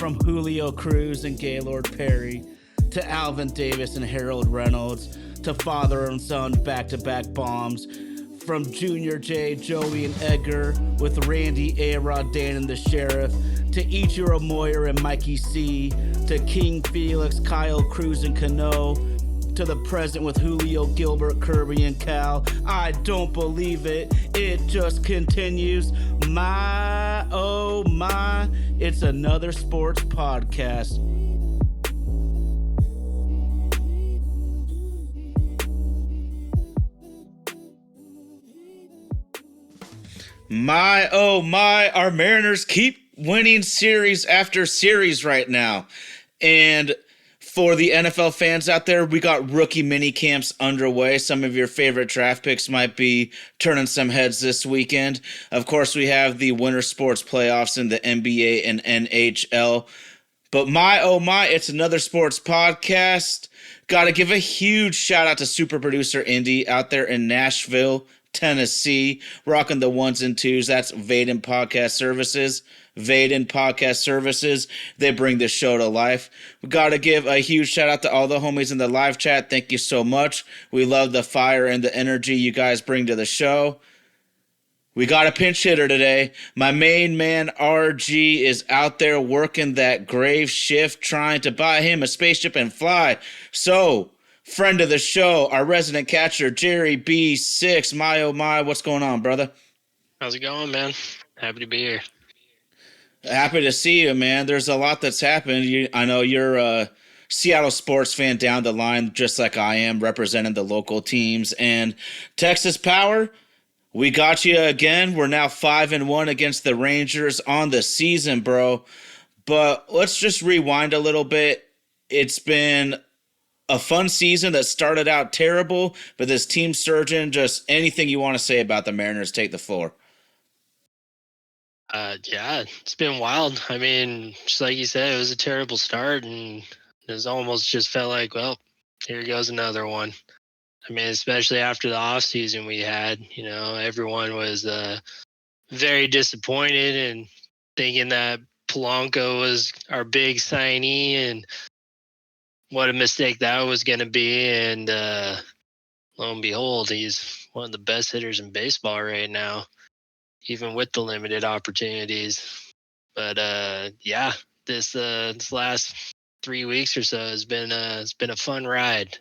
from Julio Cruz and Gaylord Perry to Alvin Davis and Harold Reynolds to father and son back-to-back bombs, from Junior J, Joey, and Edgar with Randy, A-Rod, Dan, and the Sheriff, to Ichiro Moyer and Mikey C, to King Felix, Kyle Cruz, and Cano, to the present with Julio, Gilbert, Kirby, and Cal. I don't believe it. It just continues. My, oh my, it's another sports podcast. My, oh my, our Mariners keep winning series after series right now. And for the NFL fans out there, we got rookie mini camps underway. Some of your favorite draft picks might be turning some heads this weekend. Of course, we have the winter sports playoffs in the NBA and NHL. But my, oh my, it's another sports podcast. Got to give a huge shout out to super producer Indy out there in Nashville, Tennessee, rocking the ones and twos. That's Vaden Podcast Services. Vaden Podcast Services. They bring this show to life. We got to give a huge shout out to all the homies in the live chat. Thank you so much. We love the fire and the energy you guys bring to the show. We got a pinch hitter today. My main man, RG, is out there working that grave shift, trying to buy him a spaceship and fly. So, friend of the show, our resident catcher, JerryB6. My, oh my, what's going on, brother? How's it going, man? Happy to be here. Happy to see you, man. There's a lot that's happened. I know you're a Seattle sports fan down the line, just like I am, representing the local teams. And Texas Power, we got you again. We're now 5-1 against the Rangers on the season, bro. But let's just rewind a little bit. It's been a fun season that started out terrible, but this team surging, just anything you want to say about the Mariners, take the floor. Yeah, it's been wild. I mean, just like you said, it was a terrible start, and it almost just felt like, well, here goes another one. I mean, especially after the off season we had, everyone was very disappointed and thinking that Polanco was our big signee, and what a mistake that was going to be. And lo and behold, he's one of the best hitters in baseball right now, even with the limited opportunities. But yeah, this last 3 weeks or so has been it's been a fun ride.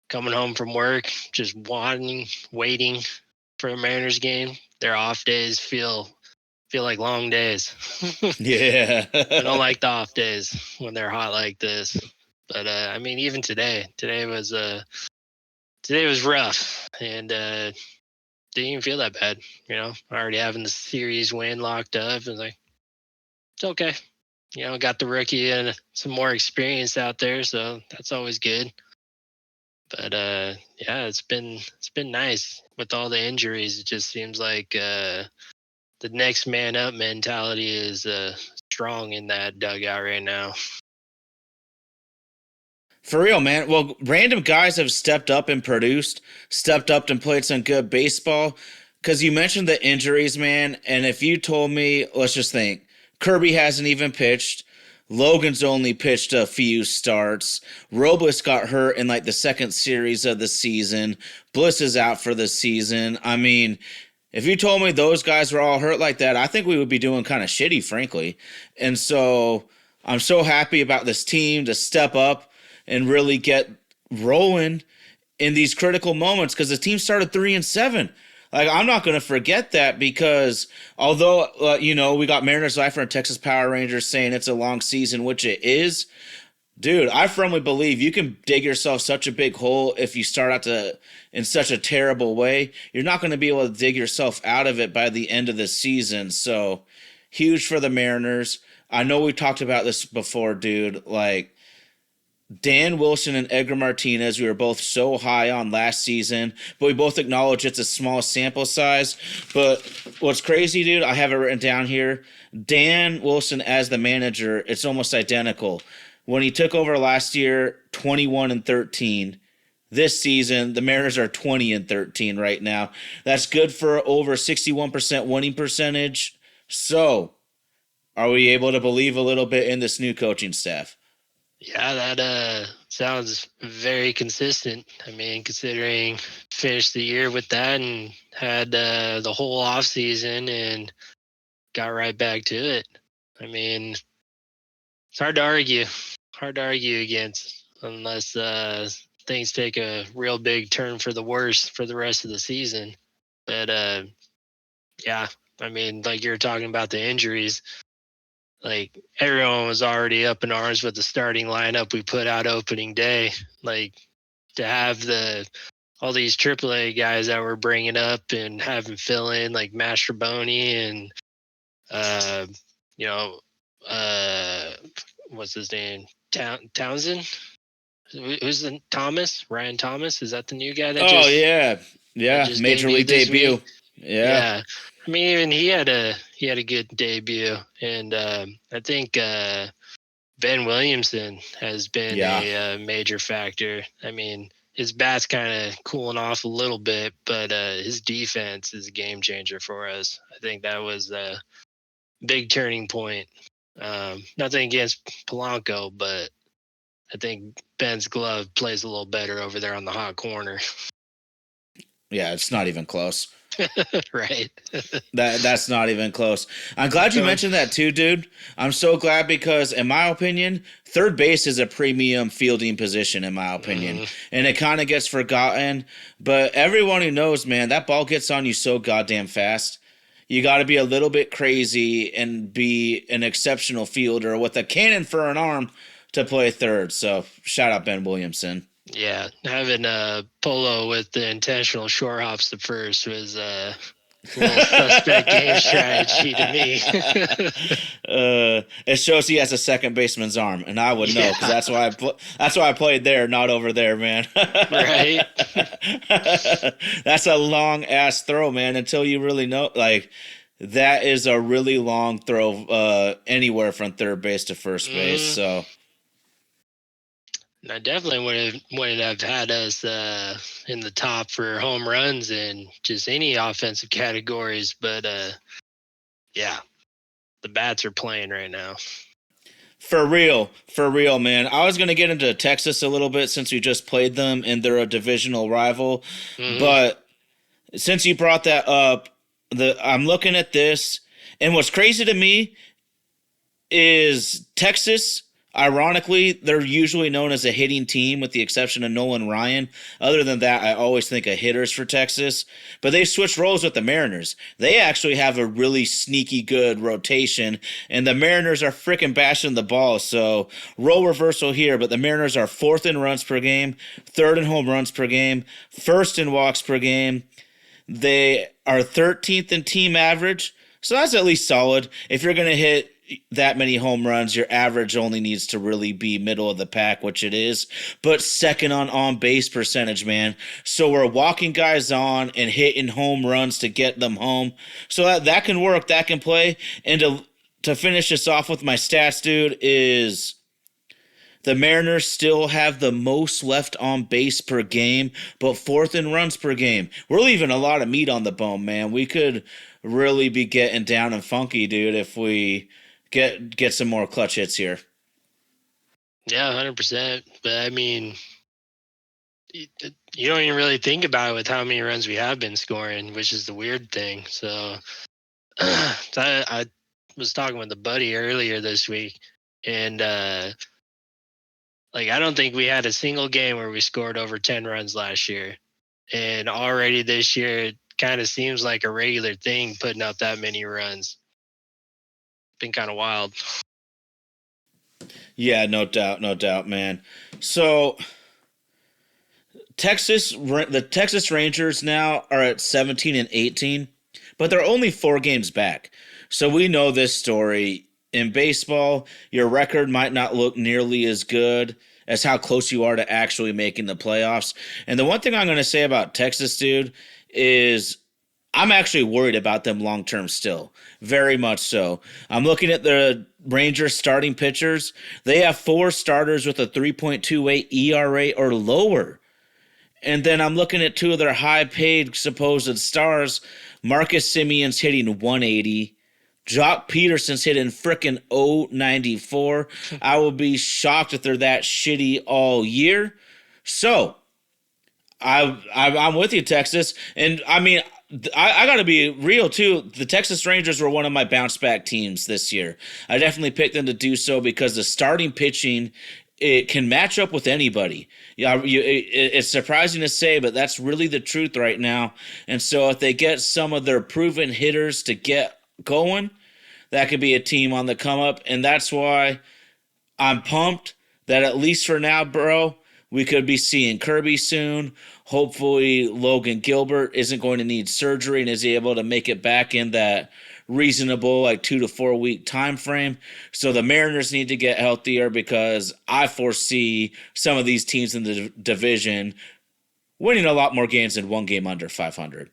Coming home from work, just waiting for a Mariners game. Their off days feel like long days. Yeah. I don't like the off days when they're hot like this. But I mean, even today was rough, and didn't even feel that bad. Already having the series win locked up, and like, it's okay. Got the rookie and some more experience out there, so that's always good. But yeah, it's been nice with all the injuries. It just seems like the next man up mentality is strong in that dugout right now. For real, man. Well, random guys have stepped up and produced, stepped up and played some good baseball. Because you mentioned the injuries, man. And if you told me, let's just think, Kirby hasn't even pitched. Logan's only pitched a few starts. Robles got hurt in like the second series of the season. Bliss is out for the season. I mean, if you told me those guys were all hurt like that, I think we would be doing kind of shitty, frankly. And so I'm so happy about this team to step up and really get rolling in these critical moments, because the team started 3-7. Like, I'm not going to forget that, because although, we got Mariners Lifer and Texas Power Rangers saying it's a long season, which it is, dude, I firmly believe you can dig yourself such a big hole if you start out in such a terrible way. You're not going to be able to dig yourself out of it by the end of the season. So, huge for the Mariners. I know we talked about this before, dude. Like, Dan Wilson and Edgar Martinez, we were both so high on last season, but we both acknowledge it's a small sample size. But what's crazy, dude, I have it written down here. Dan Wilson as the manager, it's almost identical. When he took over last year, 21-13. This season, the Mariners are 20-13 right now. That's good for over 61% winning percentage. So, Are we able to believe a little bit in this new coaching staff? Yeah, that sounds very consistent. I mean, considering finished the year with that and had the whole off season and got right back to it. I mean, it's hard to argue. Hard to argue against unless things take a real big turn for the worse for the rest of the season. But yeah, I mean, like you're talking about the injuries, like everyone was already up in arms with the starting lineup we put out opening day. Like to have all these AAA guys that we're bringing up and having fill in like Mastroboni and uh, you know uh, what's his name Townsend. Who's the Thomas? Ryan Thomas? Is that the new guy that Oh just yeah, yeah, major debuted league this debut. week? Yeah, Yeah, I mean, even he had a good debut, and I think Ben Williamson has been yeah, a major factor. I mean, his bat's kind of cooling off a little bit, but his defense is a game changer for us. I think that was a big turning point. Nothing against Polanco, but I think Ben's glove plays a little better over there on the hot corner. yeah. It's not even close. Right. That's not even close. I'm glad you So, mentioned that too, dude. I'm so glad because, in my opinion, third base is a premium fielding position, in my opinion, mhm. and it kind of gets forgotten. But everyone who knows, man, that ball gets on you so goddamn fast. You got to be a little bit crazy and be an exceptional fielder with a cannon for an arm to play third. So shout out Ben Williamson. Yeah, having a Polo with the intentional short hops to first was a little suspect game strategy to me. It shows he has a second baseman's arm, and I would know because Yeah, that's why I played there, not over there, man. right. That's a long ass throw, man. Until you really know, like that is a really long throw, anywhere from third base to first base. Mm, So I definitely wouldn't have had us in the top for home runs and just any offensive categories, but yeah, the bats are playing right now. for real, man. I was gonna get into Texas a little bit since we just played them and they're a divisional rival, Hmm. but since you brought that up, I'm looking at this, and what's crazy to me is Texas. Ironically, they're usually known as a hitting team, with the exception of Nolan Ryan. Other than that, I always think of hitters for Texas. But they switched roles with the Mariners. They actually have a really sneaky good rotation, and the Mariners are freaking bashing the ball. So role reversal here, but the Mariners are fourth in runs per game, third in home runs per game, first in walks per game. They are 13th in team average. So that's at least solid. If you're going to hit that many home runs, your average only needs to really be middle of the pack, which it is. But second on base percentage, man. So we're walking guys on and hitting home runs to get them home. So that can work, that can play. And to finish this off with my stats, dude, is the Mariners still have the most left on base per game, but fourth in runs per game. We're leaving a lot of meat on the bone, man. We could really be getting down and funky, dude, if we get some more clutch hits here. Yeah, 100%. But I mean, you don't even really think about it with how many runs we have been scoring, which is the weird thing. So I was talking with a buddy earlier this week, and like I don't think we had a single game where we scored over 10 runs last year, and already this year it kind of seems like a regular thing putting up that many runs. Been kind of wild. Yeah, no doubt, man. So the Texas Rangers now are at 17 and 18, but they're only 4 games back. So we know this story. In baseball, your record might not look nearly as good as how close you are to actually making the playoffs. And the one thing I'm going to say about Texas, dude, is I'm actually worried about them long term still. Very much so. I'm looking at the Rangers starting pitchers. They have 4 starters with a 3.28 ERA or lower. And then I'm looking at 2 of their high paid supposed stars. Marcus Simeon's hitting 180. Jock Peterson's hitting frickin' 094. I will be shocked if they're that shitty all year. So I'm with you, Texas. And I mean, I got to be real too. The Texas Rangers were one of my bounce back teams this year. I definitely picked them to do so because the starting pitching, it can match up with anybody. Yeah, it's surprising to say, but that's really the truth right now. And so if they get some of their proven hitters to get going, that could be a team on the come up. And that's why I'm pumped that at least for now, bro, we could be seeing Kirby soon. Hopefully, Logan Gilbert isn't going to need surgery and is able to make it back in that reasonable, like 2 to 4 week time frame. So the Mariners need to get healthier because I foresee some of these teams in the division winning a lot more games than one game under 500.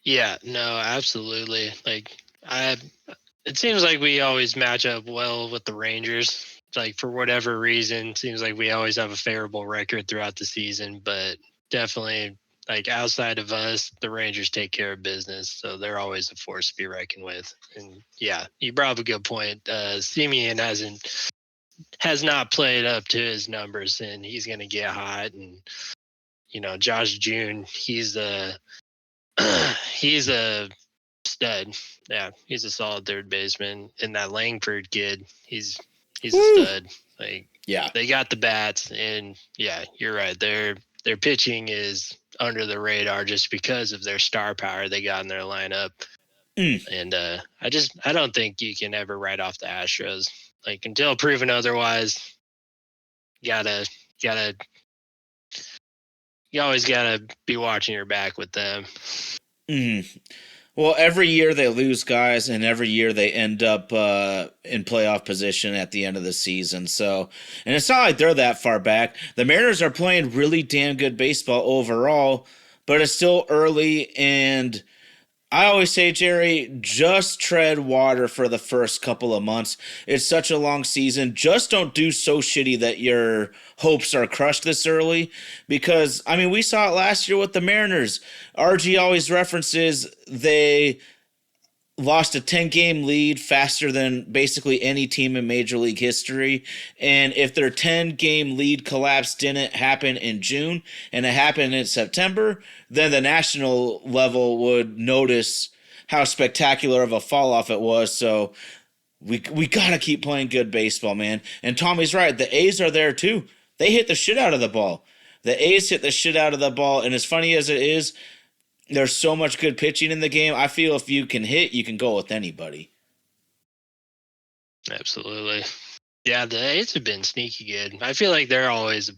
Yeah, no, absolutely. It seems like we always match up well with the Rangers. Like for whatever reason, it seems like we always have a favorable record throughout the season, but definitely like outside of us, the Rangers take care of business. So they're always a force to be reckoned with. And yeah, you brought up a good point. Simeon has not played up to his numbers, and he's going to get hot. And, Josh June, he's a stud. Yeah, he's a solid third baseman. And that Langford kid, he's a stud. Like, yeah, they got the bats, and yeah, you're right. Their pitching is under the radar just because of their star power they got in their lineup. And I don't think you can ever write off the Astros. Like until proven otherwise, you always gotta be watching your back with them. Well, every year they lose guys, and every year they end up in playoff position at the end of the season. So, and it's not like they're that far back. The Mariners are playing really damn good baseball overall, but it's still early. And I always say, Jerry, just tread water for the first couple of months. It's such a long season. Just don't do so shitty that your hopes are crushed this early. Because, I mean, we saw it last year with the Mariners. RG always references they lost a 10-game lead faster than basically any team in Major League history. And if their 10-game lead collapse didn't happen in June and it happened in September, then the national level would notice how spectacular of a fall off it was. So we got to keep playing good baseball, man. And Tommy's right. The A's are there too. They hit the shit out of the ball. The A's hit the shit out of the ball. And as funny as it is, there's so much good pitching in the game. I feel if you can hit, you can go with anybody. Absolutely. Yeah, the A's have been sneaky good. I feel like they're always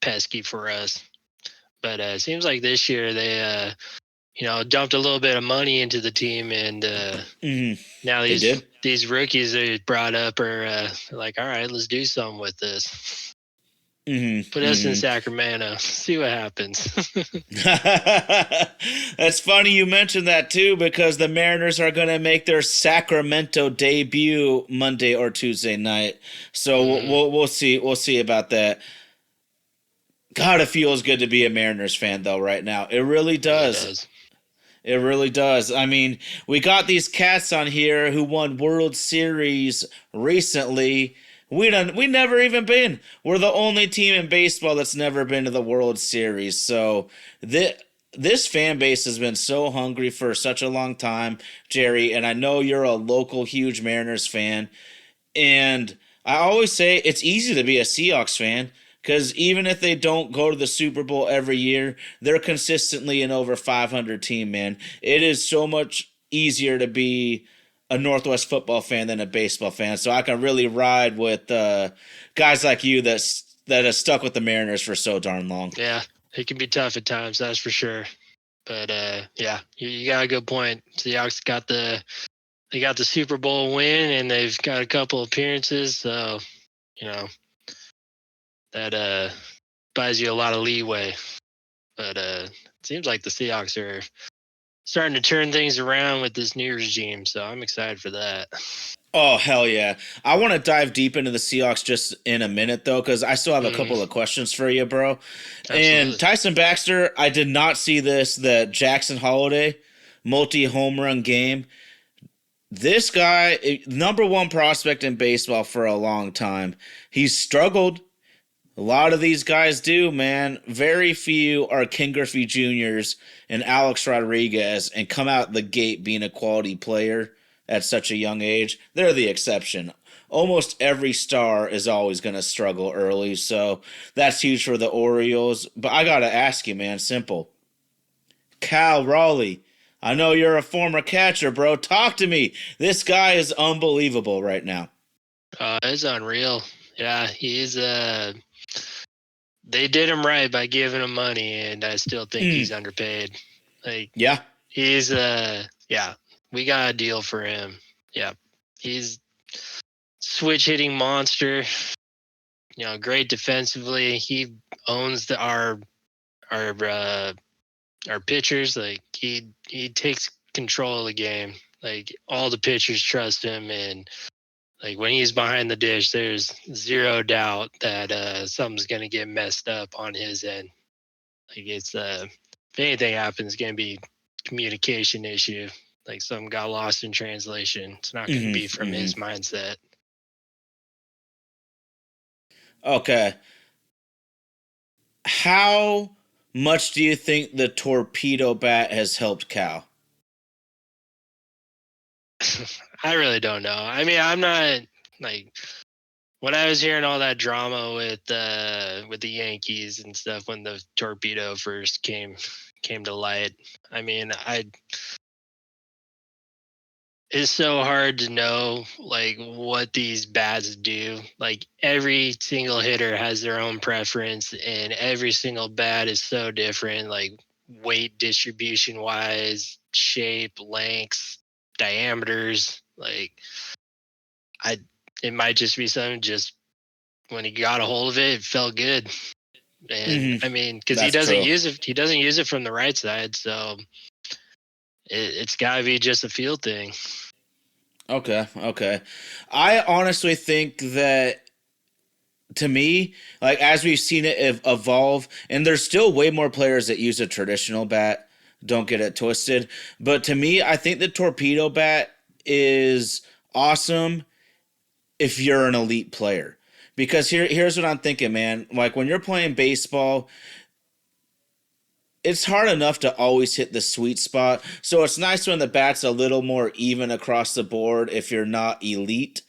pesky for us. But it seems like this year they, dumped a little bit of money into the team. And now these rookies they brought up are like, all right, let's do something with this. Put us in Sacramento. See what happens. That's funny you mentioned that too, because the Mariners are going to make their Sacramento debut Monday or Tuesday night. So we'll see. We'll see about that. God, it feels good to be a Mariners fan though right now. It really does. It really does. I mean, we got these cats on here who won World Series recently. We never even been. We're the only team in baseball that's never been to the World Series. So this fan base has been so hungry for such a long time, Jerry, and I know you're a local huge Mariners fan. And I always say it's easy to be a Seahawks fan because even if they don't go to the Super Bowl every year, they're consistently an over 500 team, man. It is so much easier to be a Northwest football fan than a baseball fan. So I can really ride with guys like you that have stuck with the Mariners for so darn long. Yeah, it can be tough at times, that's for sure. But yeah, you got a good point. Seahawks got the Super Bowl win, and they've got a couple appearances, so that buys you a lot of leeway. But it seems like the Seahawks are starting to turn things around with this new regime, so I'm excited for that. Oh, hell yeah. I want to dive deep into the Seahawks just in a minute, though, because I still have a couple of questions for you, bro. Absolutely. And Tyson Baxter, I did not see the Jackson Holiday multi-home run game. This guy, number one prospect in baseball for a long time. He's struggled. A lot of these guys do, man. Very few are Ken Griffey Jr.'s and Alex Rodriguez and come out the gate being a quality player at such a young age. They're the exception. Almost every star is always going to struggle early, so that's huge for the Orioles. But I got to ask you, man, simple. Cal Raleigh, I know you're a former catcher, bro. Talk to me. This guy is unbelievable right now. It's unreal. Yeah, he's they did him right by giving him money, and I still think he's underpaid. Like, Yeah. he's yeah, we got a deal for him. Yeah, he's switch hitting monster. Great defensively. He owns our our pitchers. Like, he takes control of the game. Like, all the pitchers trust him, and like, when he's behind the dish, there's zero doubt that something's gonna get messed up on his end. Like, it's if anything happens, it's gonna be communication issue. Like, something got lost in translation. It's not gonna be from his mindset. Okay. How much do you think the torpedo bat has helped Cal? I really don't know. I mean, I'm not like, when I was hearing all that drama with the Yankees and stuff when the torpedo first came to light. I mean, it's so hard to know like what these bats do. Like, every single hitter has their own preference, and every single bat is so different, like weight distribution wise, shape, lengths, diameters. Like, I it might just be something, just when he got a hold of it, it felt good. And I mean, because he That's doesn't true. use it from the right side, so it's got to be just a field thing. Okay. I honestly think that, to me, like, as we've seen it evolve, and there's still way more players that use a traditional bat. Don't get it twisted. But to me, I think the torpedo bat is awesome if you're an elite player. Because here's what I'm thinking, man. Like, when you're playing baseball, it's hard enough to always hit the sweet spot. So it's nice when the bat's a little more even across the board if you're not elite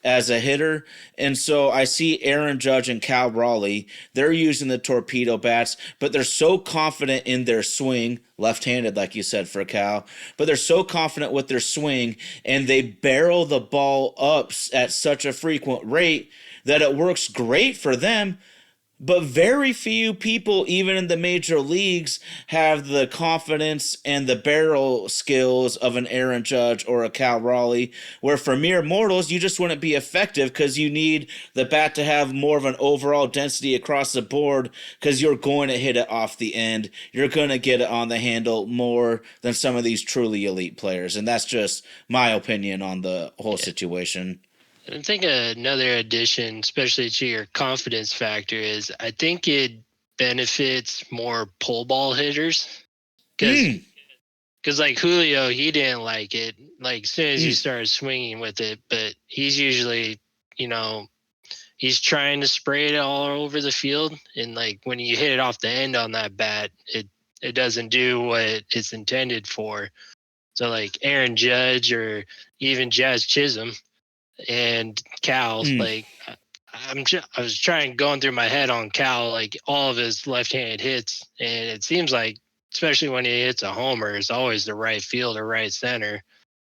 as a hitter. And so I see Aaron Judge and Cal Raleigh, they're using the torpedo bats, but they're so confident in their swing, left-handed like you said for Cal, but they're so confident with their swing, and they barrel the ball up at such a frequent rate that it works great for them. But very few people, even in the major leagues, have the confidence and the barrel skills of an Aaron Judge or a Cal Raleigh, where for mere mortals, you just wouldn't be effective because you need the bat to have more of an overall density across the board because you're going to hit it off the end. You're going to get it on the handle more than some of these truly elite players. And that's just my opinion on the whole situation. I think another addition, especially to your confidence factor, is I think it benefits more pull ball hitters, because Mm, like Julio, he didn't like it. Like, as soon as you mm, started swinging with it, but he's usually, you know, he's trying to spray it all over the field, and like, when you hit it off the end on that bat, it doesn't do what it's intended for. So like Aaron Judge or even Jazz Chisholm and Cal, mm, like, I was trying going through my head on Cal, like all of his left-handed hits, and it seems like, especially when he hits a homer, it's always the right field or right center.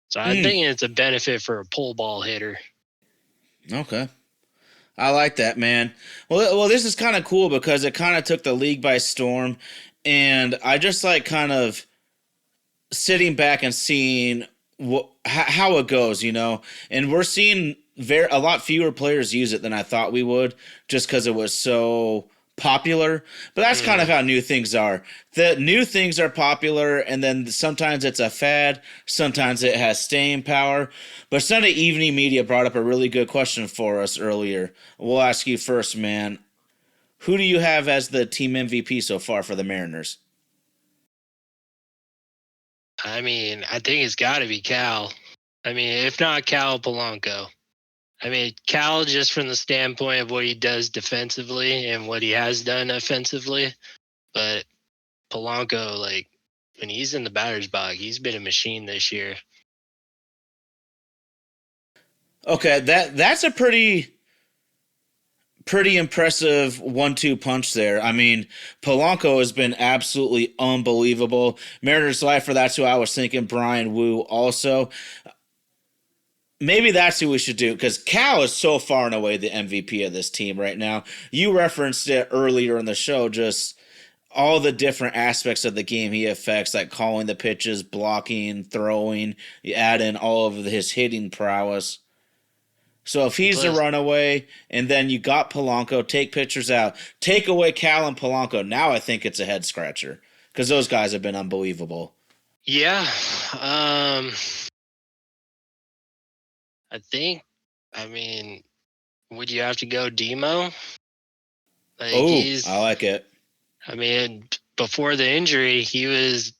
So I'm mm. thinking it's a benefit for a pull ball hitter. Okay. I like that, man. Well, this is kind of cool because it kind of took the league by storm, and I just like kind of sitting back and seeing how it goes, you know. And we're seeing a lot fewer players use it than I thought we would, just because it was so popular. But that's kind of Mm. how new things are. The new things are popular, and then sometimes it's a fad, sometimes it has staying power. But Sunday Evening Media brought up a really good question for us earlier. We'll ask you first, man. Who do you have as the team MVP so far for the Mariners? I mean, I think it's got to be Cal. I mean, if not Cal, Polanco. I mean, Cal just from the standpoint of what he does defensively and what he has done offensively, but Polanco, like when he's in the batter's box, he's been a machine this year. Okay, that's a pretty impressive 1-2 punch there. I mean, Polanco has been absolutely unbelievable. Mariners Lifer, that's who I was thinking. Brian Wu also. Maybe that's who we should do because Cal is so far and away the MVP of this team right now. You referenced it earlier in the show, just all the different aspects of the game he affects, like calling the pitches, blocking, throwing, you add in all of his hitting prowess. So if he's a runaway, and then you got Polanco, take pitchers out, take away Cal and Polanco, now I think it's a head scratcher because those guys have been unbelievable. Yeah. I mean, would you have to go Demo? Like I like it. I mean, before the injury, he was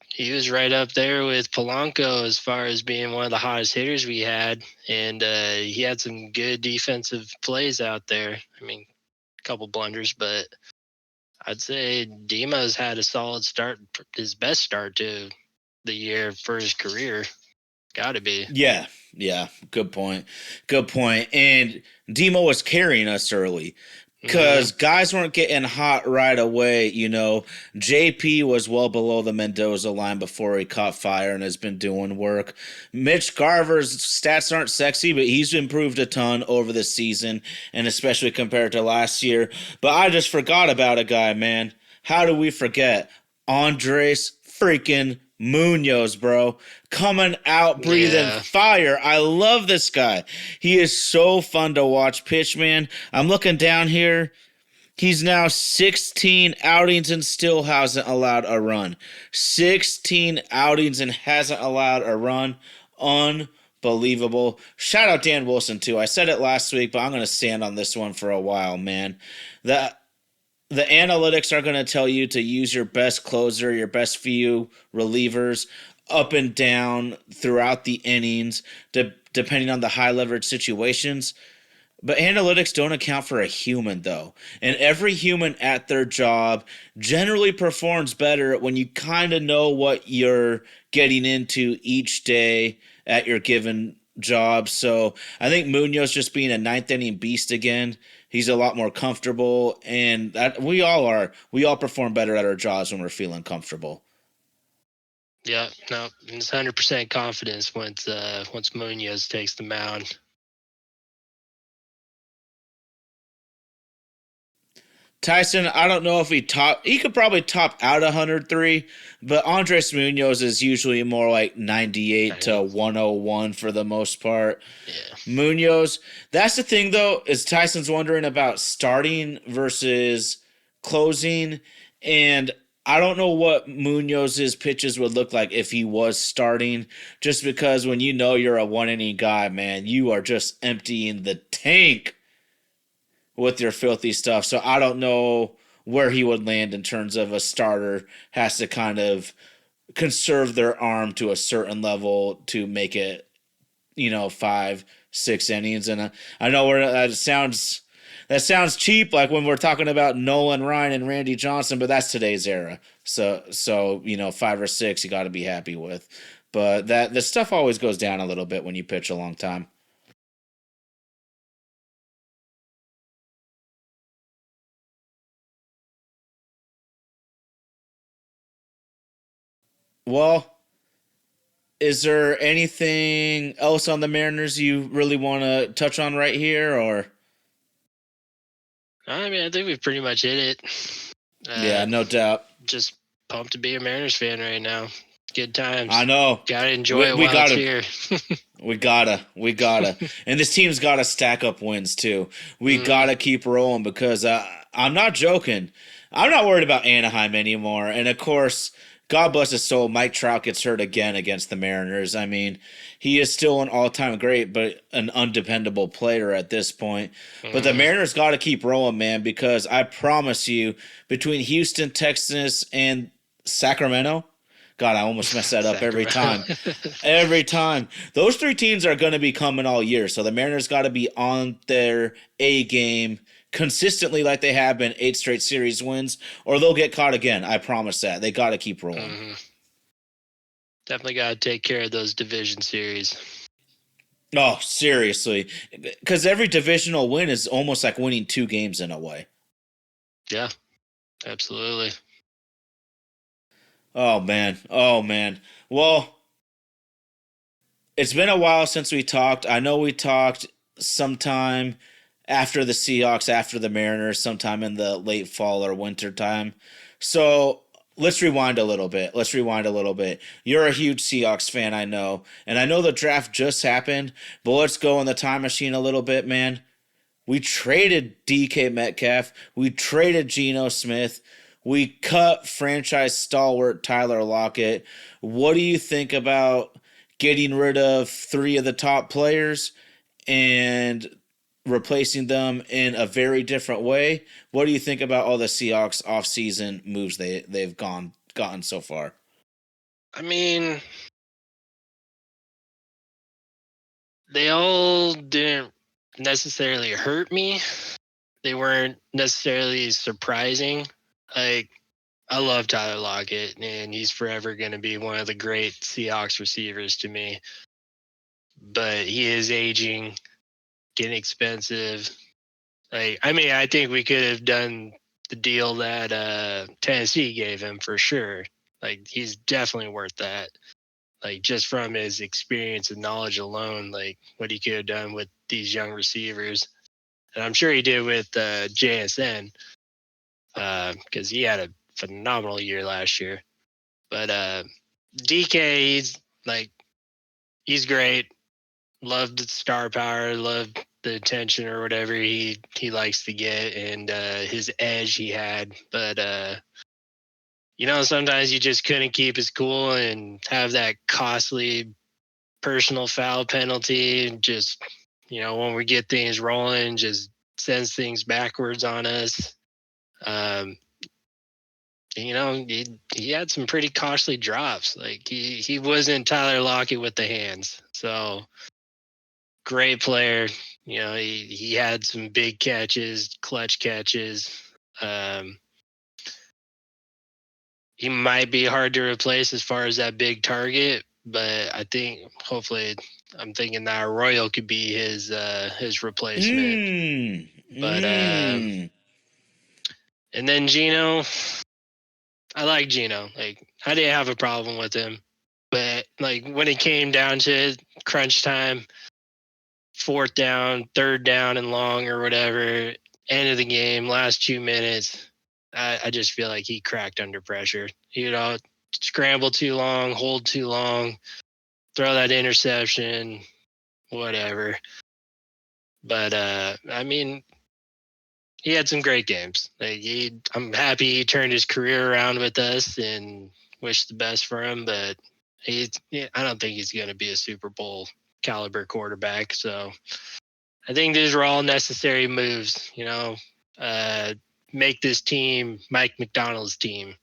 right up there with Polanco as far as being one of the hottest hitters we had, and he had some good defensive plays out there. I mean, a couple blunders, but I'd say Demo's had a solid start, his best start to the year for his career. Got to be. Yeah. Good point. And Demo was carrying us early because guys weren't getting hot right away. You know, JP was well below the Mendoza line before he caught fire and has been doing work. Mitch Garver's stats aren't sexy, but he's improved a ton over the season, and especially compared to last year. But I just forgot about a guy, man. How do we forget? Andres freaking Munoz, bro. Coming out, breathing fire. I love this guy. He is so fun to watch pitch, man. I'm looking down here. He's now 16 outings and still hasn't allowed a run. 16 outings and hasn't allowed a run. Unbelievable. Shout out Dan Wilson, too. I said it last week, but I'm going to stand on this one for a while, man. The analytics are going to tell you to use your best closer, your best few relievers up and down throughout the innings, depending on the high leverage situations. But analytics don't account for a human, though. And every human at their job generally performs better when you kind of know what you're getting into each day at your given job. So I think Munoz just being a ninth inning beast again. He's a lot more comfortable, and that we all are. We all perform better at our jobs when we're feeling comfortable. Yeah, no, it's 100% confidence once Munoz takes the mound. Tyson, I don't know if he could probably top out 103, but Andres Munoz is usually more like 98 to 101 for the most part. Yeah. Munoz, that's the thing though, is Tyson's wondering about starting versus closing, and I don't know what Munoz's pitches would look like if he was starting, just because when you know you're a one-inning guy, man, you are just emptying the tank with your filthy stuff. So I don't know where he would land in terms of a starter has to kind of conserve their arm to a certain level to make it, 5-6 innings. And I know that sounds cheap, like when we're talking about Nolan Ryan and Randy Johnson, but that's today's era. So 5 or 6 you got to be happy with. But the stuff always goes down a little bit when you pitch a long time. Well, is there anything else on the Mariners you really want to touch on right here, or? I mean, I think we've pretty much hit it. Yeah, no doubt. Just pumped to be a Mariners fan right now. Good times. I know. Gotta enjoy it while it's here. We gotta. And this team's gotta stack up wins too. We gotta keep rolling because I'm not joking. I'm not worried about Anaheim anymore. And of course, God bless his soul, Mike Trout gets hurt again against the Mariners. I mean, he is still an all-time great, but an undependable player at this point. But the Mariners got to keep rolling, man, because I promise you, between Houston, Texas, and Sacramento, God, I almost mess that up every time. Sacramento. Every time. Those three teams are going to be coming all year. So the Mariners got to be on their A game consistently like they have been 8 straight series wins, or they'll get caught again. I promise that. They got to keep rolling. Mm-hmm. Definitely got to take care of those division series. Oh, seriously. Because every divisional win is almost like winning 2 games in a way. Yeah, absolutely. Oh, man. Oh, man. Well, it's been a while since we talked. I know we talked sometime after the Seahawks, after the Mariners, sometime in the late fall or winter time. So let's rewind a little bit. You're a huge Seahawks fan, I know. And I know the draft just happened, but let's go in the time machine a little bit, man. We traded DK Metcalf. We traded Geno Smith. We cut franchise stalwart Tyler Lockett. What do you think about getting rid of 3 of the top players and replacing them in a very different way? What do you think about all the Seahawks offseason moves they've gotten so far? I mean, they all didn't necessarily hurt me. They weren't necessarily surprising. Like, I love Tyler Lockett, and he's forever going to be one of the great Seahawks receivers to me. But he is aging, getting expensive. Like, I mean, I think we could have done the deal that Tennessee gave him for sure. Like, he's definitely worth that. Like, just from his experience and knowledge alone, like what he could have done with these young receivers. And I'm sure he did with JSN because he had a phenomenal year last year. But DK, he's great. Loved the star power, loved the attention or whatever he likes to get, and his edge he had. But sometimes you just couldn't keep his cool and have that costly personal foul penalty. Just when we get things rolling, just sends things backwards on us. He had some pretty costly drops. Like he wasn't Tyler Lockett with the hands. So great player. He had some big catches, clutch catches. He might be hard to replace as far as that big target, but I think hopefully I'm thinking that Arroyo could be his replacement. But and then Geno, I like Geno. Like I didn't have a problem with him, but like when it came down to crunch time, 4th down, 3rd down and long or whatever, end of the game, last 2 minutes, I just feel like he cracked under pressure. Scramble too long, hold too long, throw that interception, whatever. But I mean, he had some great games. I'm happy he turned his career around with us and wish the best for him. But I don't think he's going to be a Super Bowl caliber quarterback. So I think these are all necessary moves. Make this team Mike McDonald's team.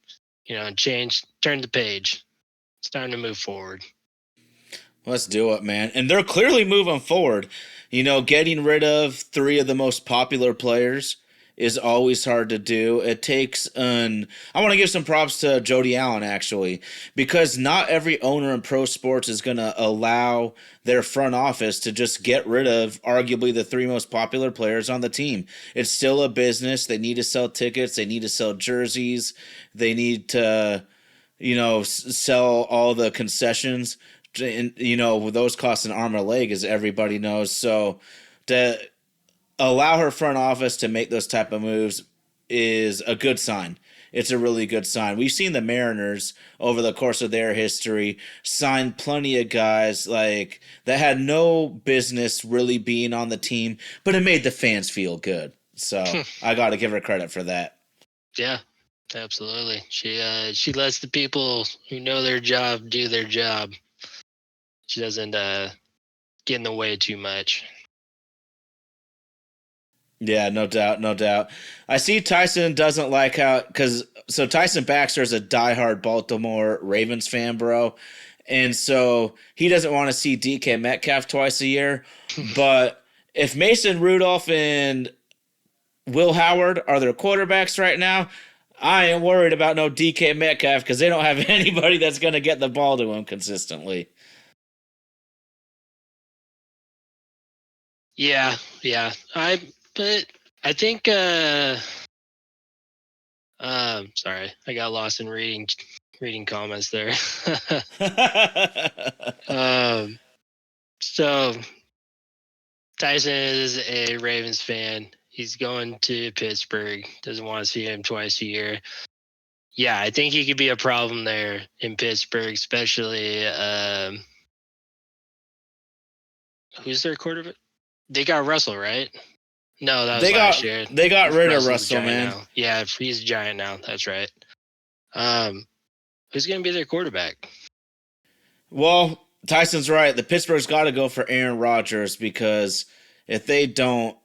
Turn the page. It's time to move forward. Let's do it, man. And they're clearly moving forward. Getting rid of 3 of the most popular players is always hard to do. It takes I want to give some props to Jody Allen, actually, because not every owner in pro sports is going to allow their front office to just get rid of arguably the 3 most popular players on the team. It's still a business. They need to sell tickets. They need to sell jerseys. They need to, sell all the concessions. And, those cost an arm and a leg, as everybody knows. So to allow her front office to make those type of moves is a good sign. It's a really good sign. We've seen the Mariners over the course of their history sign plenty of guys like that had no business really being on the team, but it made the fans feel good. So I got to give her credit for that. Yeah, absolutely. She lets the people who know their job do their job. She doesn't get in the way too much. Yeah, no doubt, no doubt. I see Tyson doesn't like how Tyson Baxter is a diehard Baltimore Ravens fan, bro, and so he doesn't want to see DK Metcalf twice a year. But if Mason Rudolph and Will Howard are their quarterbacks right now, I ain't worried about no DK Metcalf because they don't have anybody that's going to get the ball to him consistently. Yeah, yeah. But I think sorry, I got lost in reading comments there. um so Tyson is a Ravens fan. He's going to Pittsburgh. Doesn't want to see him twice a year. Yeah, I think he could be a problem there in Pittsburgh, especially who's their quarterback? They got Russell, right? No, that was they last got year. they got rid of Russell's a Russell, giant man. now. Yeah, he's a giant now. That's right. Um, who's going to be their quarterback? Well, Tyson's right. The Pittsburgh's got to go for Aaron Rodgers because if they don't,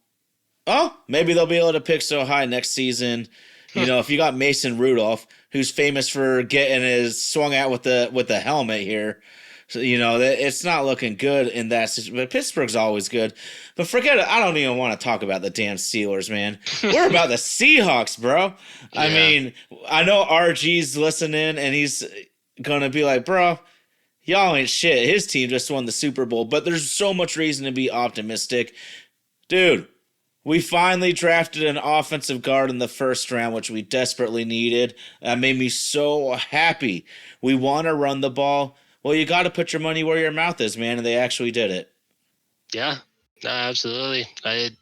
oh, maybe they'll be able to pick so high next season. You know, if you got Mason Rudolph, who's famous for getting his swung out with the helmet here, so it's not looking good in that situation. But Pittsburgh's always good. But forget it. I don't even want to talk about the damn Steelers, man. We're about the Seahawks, bro. I Yeah, mean, I know RG's listening, and he's gonna be like, bro, y'all ain't shit. His team just won the Super Bowl, but there's so much reason to be optimistic. Dude, we finally drafted an offensive guard in the first round, which we desperately needed. That made me so happy. We want to run the ball. Well, you got to put your money where your mouth is, man, and they actually did it. yeah, no, absolutely. It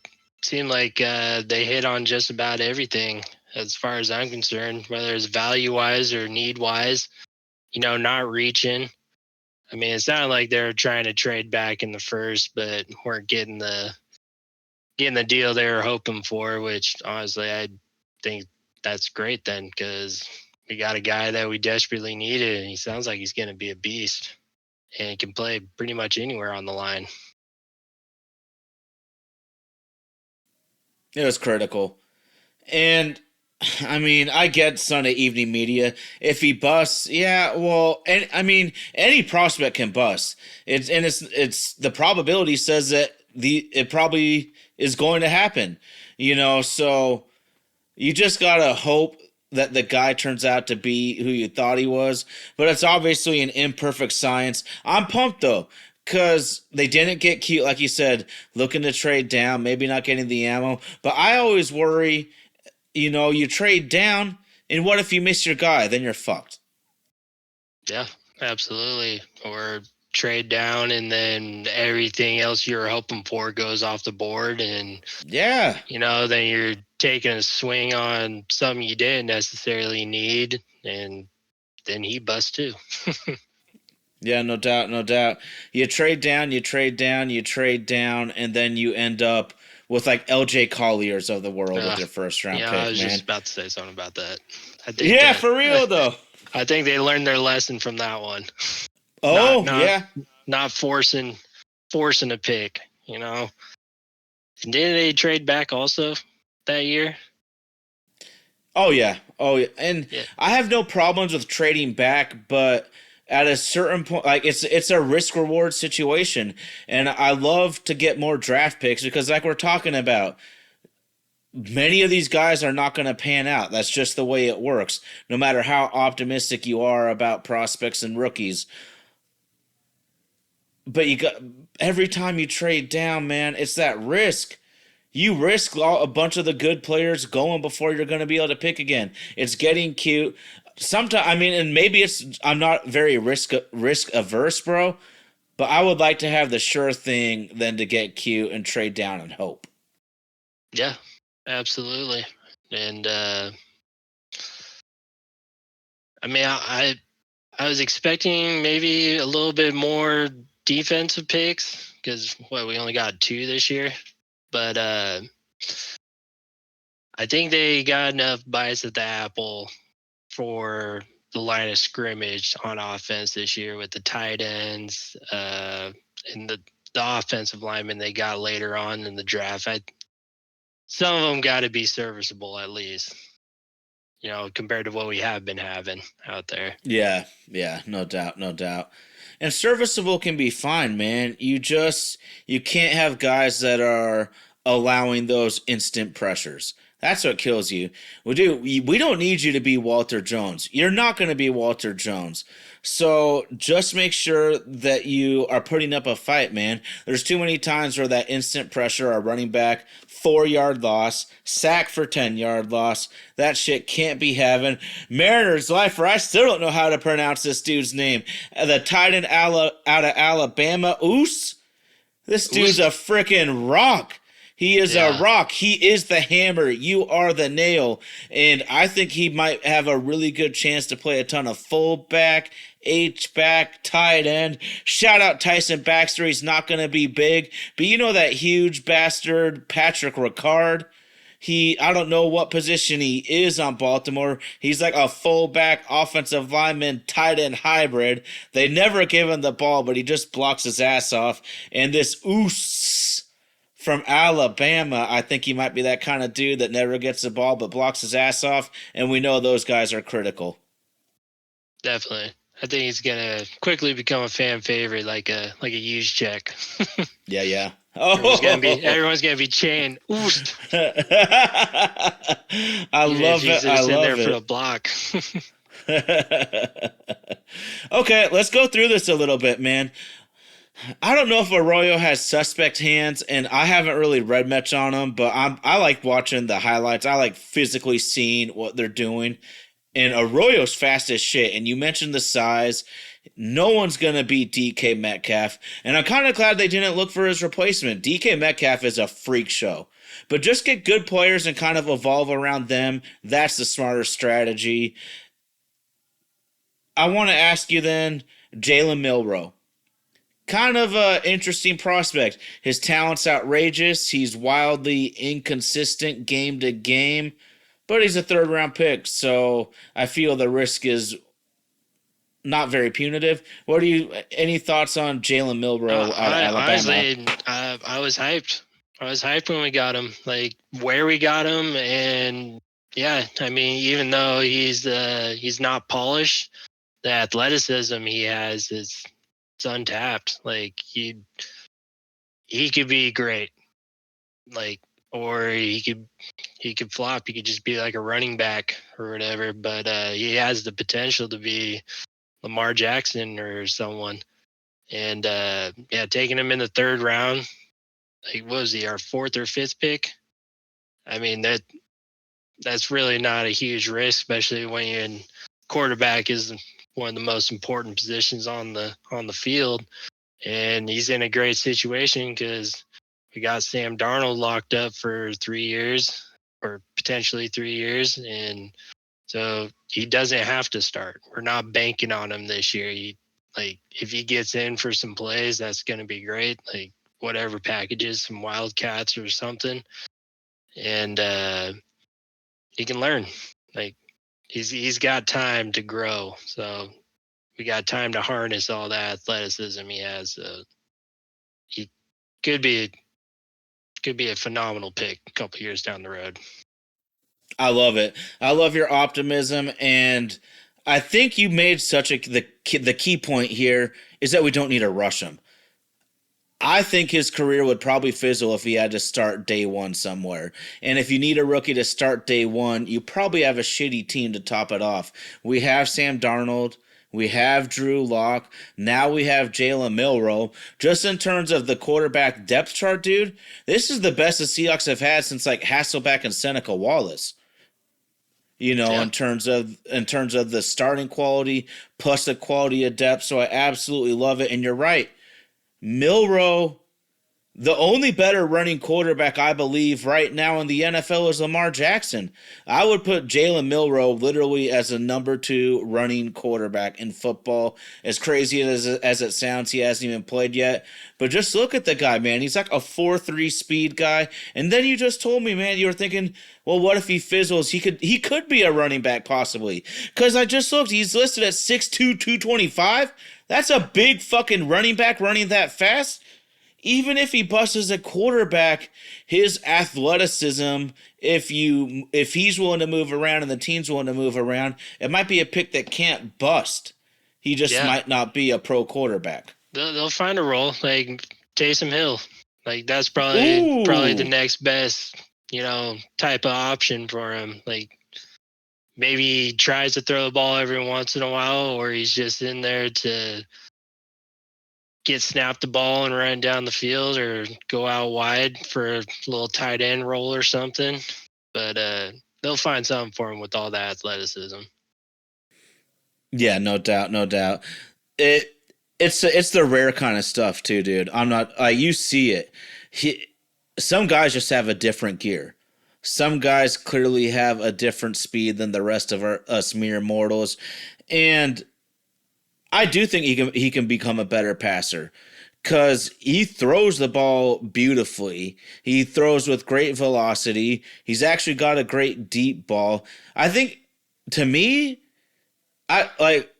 seemed like they hit on just about everything as far as I'm concerned, whether it's value wise or need wise. Not reaching. I mean, it sounded like they were trying to trade back in the first, but weren't getting the deal they were hoping for. Which honestly, I think that's great then, because we got a guy that we desperately needed, and he sounds like he's going to be a beast and can play pretty much anywhere on the line. It was critical. And I mean, I get Sunday evening media. If he busts, yeah, well, and I mean, any prospect can bust. It's the probability says that it probably is going to happen. So you just gotta hope that the guy turns out to be who you thought he was. But it's obviously an imperfect science. I'm pumped though, because they didn't get cute, like you said, looking to trade down, maybe not getting the ammo. But I always worry, you trade down, and what if you miss your guy? Then you're fucked. Yeah, absolutely. Or trade down and then everything else you're hoping for goes off the board, and Yeah. then you're taking a swing on something you didn't necessarily need, and then he busts too. Yeah, no doubt, no doubt. You trade down, you trade down, you trade down, and then you end up with like LJ Colliers of the world with your first round Yeah, I pick, was just man. about to say something about that. I think Yeah, for real though. I think they learned their lesson from that one. Not Oh, not yeah. not forcing a pick, And didn't they trade back also that year? Oh yeah. Oh yeah. And Yeah. I have no problems with trading back, but at a certain point, like it's a risk reward situation, and I love to get more draft picks because, like we're talking about, many of these guys are not going to pan out. That's just the way it works. No matter how optimistic you are about prospects and rookies, but you got every time you trade down, man, it's that risk. You risk a bunch of the good players going before you're going to be able to pick again. It's getting cute. Sometimes, I mean, and maybe I'm not very risk averse, bro. But I would like to have the sure thing than to get cute and trade down and hope. Yeah, absolutely. And I mean, I was expecting maybe a little bit more defensive picks because we only got 2 this year, but I think they got enough bites at the apple for the line of scrimmage on offense this year with the tight ends and the offensive linemen they got later on in the draft. some of them got to be serviceable at least, compared to what we have been having out there. Yeah, no doubt, no doubt. And serviceable can be fine, man. You can't have guys that are allowing those instant pressures. That's what kills you. We don't need you to be Walter Jones. You're not going to be Walter Jones. So just make sure that you are putting up a fight, man. There's too many times where that instant pressure, our running back, 4-yard loss, sack for 10-yard loss. That shit can't be having. Mariners lifer, I still don't know how to pronounce this dude's name. The tight end out of Alabama, Oos. This dude's a freaking rock. He is a rock. He is the hammer. You are the nail. And I think he might have a really good chance to play a ton of fullback, H-back, tight end. Shout out Tyson Baxter. He's not going to be big. But you know that huge bastard, Patrick Ricard? I don't know what position he is on Baltimore. He's like a fullback, offensive lineman, tight end hybrid. They never give him the ball, but he just blocks his ass off. And this Oos from Alabama, I think he might be that kind of dude that never gets the ball but blocks his ass off, and we know those guys are critical. Definitely. I think he's gonna quickly become a fan favorite, like a huge check. Yeah. Everyone's gonna be chanting. Oost. I love it. I love it. For a block. Okay, let's go through this a little bit, man. I don't know if Arroyo has suspect hands, and I haven't really read much on him, but I like watching the highlights. I like physically seeing what they're doing. And Arroyo's fast as shit, and you mentioned the size. No one's going to beat DK Metcalf, and I'm kind of glad they didn't look for his replacement. DK Metcalf is a freak show. But just get good players and kind of evolve around them. That's the smarter strategy. I want to ask you then, Jalen Milroe. Kind of an interesting prospect. His talent's outrageous. He's wildly inconsistent game to game, but he's a third-round pick, so I feel the risk is not very punitive. Any thoughts on Jalen Milroe out of Alabama? Honestly, I was hyped. I was hyped when we got him, like where we got him, and yeah, I mean, even though he's not polished, the athleticism he has is untapped. Like he could be great, like, or he could flop. He could just be like a running back or whatever. But he has the potential to be Lamar Jackson or someone. And taking him in the third round, like, what was he, our fourth or fifth pick? I mean, that's really not a huge risk, especially when you're in quarterback is one of the most important positions on the field. And he's in a great situation because we got Sam Darnold locked up for 3 years or potentially 3 years. And so he doesn't have to start. We're not banking on him this year. If he gets in for some plays, that's going to be great. Like whatever packages, some Wildcats or something. And he can learn. Like he's got time to grow. So we got time to harness all that athleticism he has. He could be a phenomenal pick a couple years down the road. I love it. I love your optimism, and I think you made the key point here is that we don't need to rush him. I think his career would probably fizzle if he had to start day one somewhere. And if you need a rookie to start day one, you probably have a shitty team to top it off. We have Sam Darnold. We have Drew Lock. Now we have Jalen Milroe. Just in terms of the quarterback depth chart, dude, this is the best the Seahawks have had since like Hasselbeck and Seneca Wallace. In terms of the starting quality plus the quality of depth. So I absolutely love it. And you're right. Milroe, the only better running quarterback I believe right now in the NFL is Lamar Jackson. I would put Jalen Milroe literally as a number 2 running quarterback in football. As crazy as it sounds, he hasn't even played yet. But just look at the guy, man. He's like a 4.3 speed guy. And then you just told me, man, you were thinking, well, what if he fizzles? He could be a running back possibly. Because I just looked, he's listed at 6'2", 225. That's a big fucking running back running that fast. even if he busts as a quarterback, his athleticism, if he's willing to move around and the team's willing to move around, it might be a pick that can't bust. He just Yeah, might not be a pro quarterback. they'll find a role like Taysom Hill. Like that's probably the Ooh. next best, type of option for him. Like maybe he tries to throw the ball every once in a while, or he's just in there to get snapped the ball and run down the field, or go out wide for a little tight end roll or something. But they'll find something for him with all that athleticism. Yeah, no doubt, no doubt. It it's the rare kind of stuff too, dude. I'm not you see it. Some guys just have a different gear. Some guys clearly have a different speed than the rest of us mere mortals, and I do think he can become a better passer because he throws the ball beautifully. He throws with great velocity. He's actually got a great deep ball. I think to me, I like